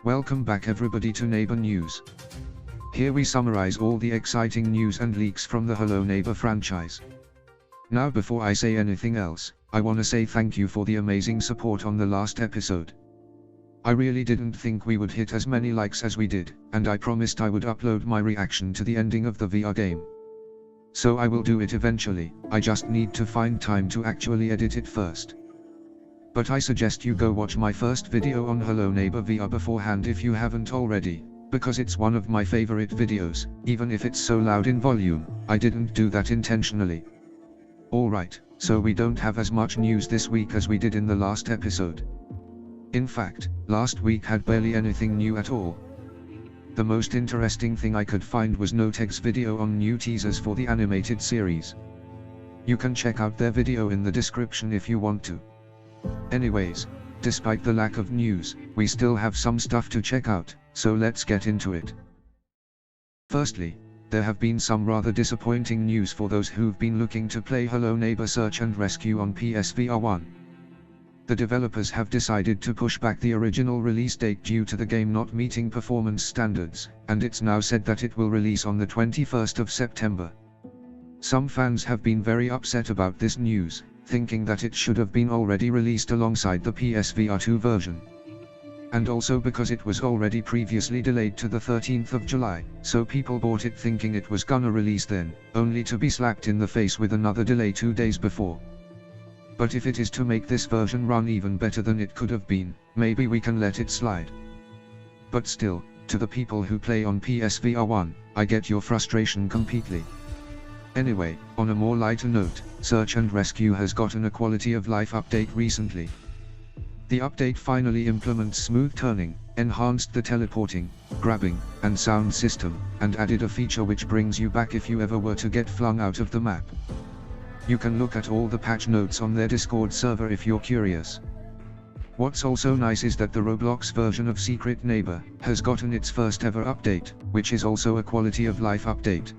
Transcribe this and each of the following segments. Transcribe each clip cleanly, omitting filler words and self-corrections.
Welcome back everybody to Neighbor News. Here we summarize all the exciting news and leaks from the Hello Neighbor franchise. Now before I say anything else, I wanna say thank you for the amazing support on the last episode. I really didn't think we would hit as many likes as we did, and I promised I would upload my reaction to the ending of the VR game. So I will do it eventually, I just need to find time to actually edit it first. But I suggest you go watch my first video on Hello Neighbor VR beforehand if you haven't already, because it's one of my favorite videos, even if it's so loud in volume. I didn't do that intentionally. Alright, so we don't have as much news this week as we did in the last episode. In fact, last week had barely anything new at all. The most interesting thing I could find was Noteg's video on new teasers for the animated series. You can check out their video in the description if you want to. Anyways, despite the lack of news, we still have some stuff to check out, so let's get into it. Firstly, there have been some rather disappointing news for those who've been looking to play Hello Neighbor Search and Rescue on PSVR 1. The developers have decided to push back the original release date due to the game not meeting performance standards, and it's now said that it will release on the 21st of September. Some fans have been very upset about this news, thinking that it should have been already released alongside the PSVR 2 version. And also because it was already previously delayed to the 13th of July, so people bought it thinking it was gonna release then, only to be slapped in the face with another delay 2 days before. But if it is to make this version run even better than it could have been, maybe we can let it slide. But still, to the people who play on PSVR 1, I get your frustration completely. Anyway, on a more lighter note, Search and Rescue has gotten a quality of life update recently. The update finally implements smooth turning, enhanced the teleporting, grabbing, and sound system, and added a feature which brings you back if you ever were to get flung out of the map. You can look at all the patch notes on their Discord server if you're curious. What's also nice is that the Roblox version of Secret Neighbor has gotten its first ever update, which is also a quality of life update.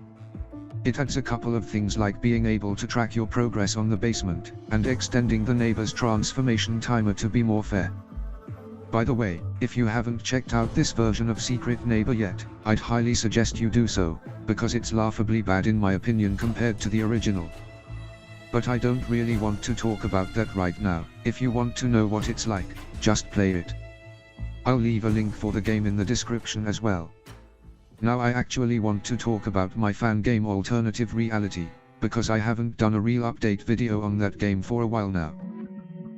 It adds a couple of things like being able to track your progress on the basement, and extending the neighbor's transformation timer to be more fair. By the way, if you haven't checked out this version of Secret Neighbor yet, I'd highly suggest you do so, because it's laughably bad in my opinion compared to the original. But I don't really want to talk about that right now. If you want to know what it's like, just play it. I'll leave a link for the game in the description as well. Now I actually want to talk about my fan game Alternative Reality, because I haven't done a real update video on that game for a while now.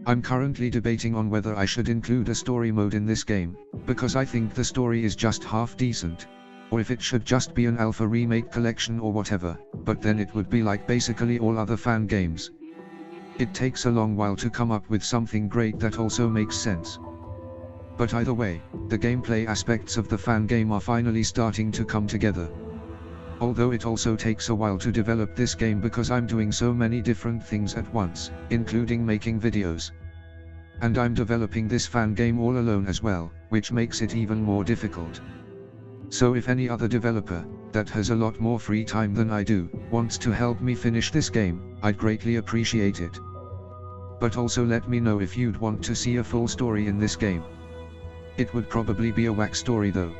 I'm currently debating on whether I should include a story mode in this game, because I think the story is just half decent, or if it should just be an alpha remake collection or whatever, but then it would be like basically all other fan games. It takes a long while to come up with something great that also makes sense. But either way, the gameplay aspects of the fan game are finally starting to come together. Although it also takes a while to develop this game because I'm doing so many different things at once, including making videos. And I'm developing this fan game all alone as well, which makes it even more difficult. So if any other developer, that has a lot more free time than I do, wants to help me finish this game, I'd greatly appreciate it. But also let me know if you'd want to see a full story in this game. It would probably be a whack story though.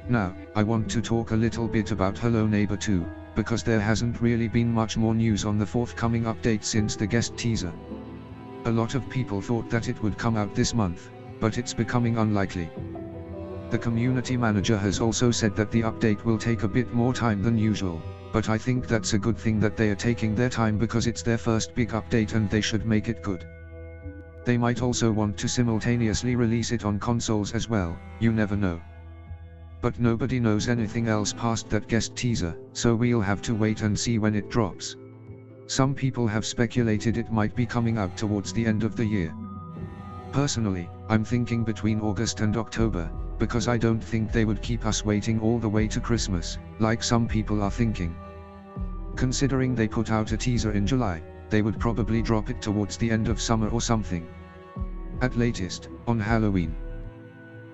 Now, I want to talk a little bit about Hello Neighbor 2, because there hasn't really been much more news on the forthcoming update since the guest teaser. A lot of people thought that it would come out this month, but it's becoming unlikely. The community manager has also said that the update will take a bit more time than usual, but I think that's a good thing that they are taking their time because it's their first big update and they should make it good. They might also want to simultaneously release it on consoles as well, you never know. But nobody knows anything else past that guest teaser, so we'll have to wait and see when it drops. Some people have speculated it might be coming out towards the end of the year. Personally, I'm thinking between August and October, because I don't think they would keep us waiting all the way to Christmas, like some people are thinking. Considering they put out a teaser in July, they would probably drop it towards the end of summer or something. At latest, on Halloween.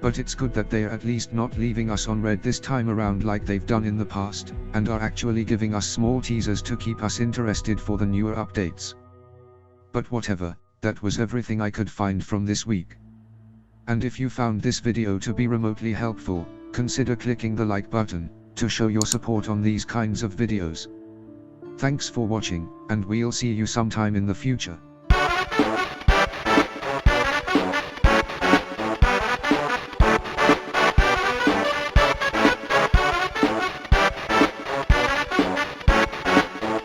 But it's good that they are at least not leaving us on red this time around like they've done in the past, and are actually giving us small teasers to keep us interested for the newer updates. But whatever, that was everything I could find from this week. And if you found this video to be remotely helpful, consider clicking the like button, to show your support on these kinds of videos. Thanks for watching, and we'll see you sometime in the future.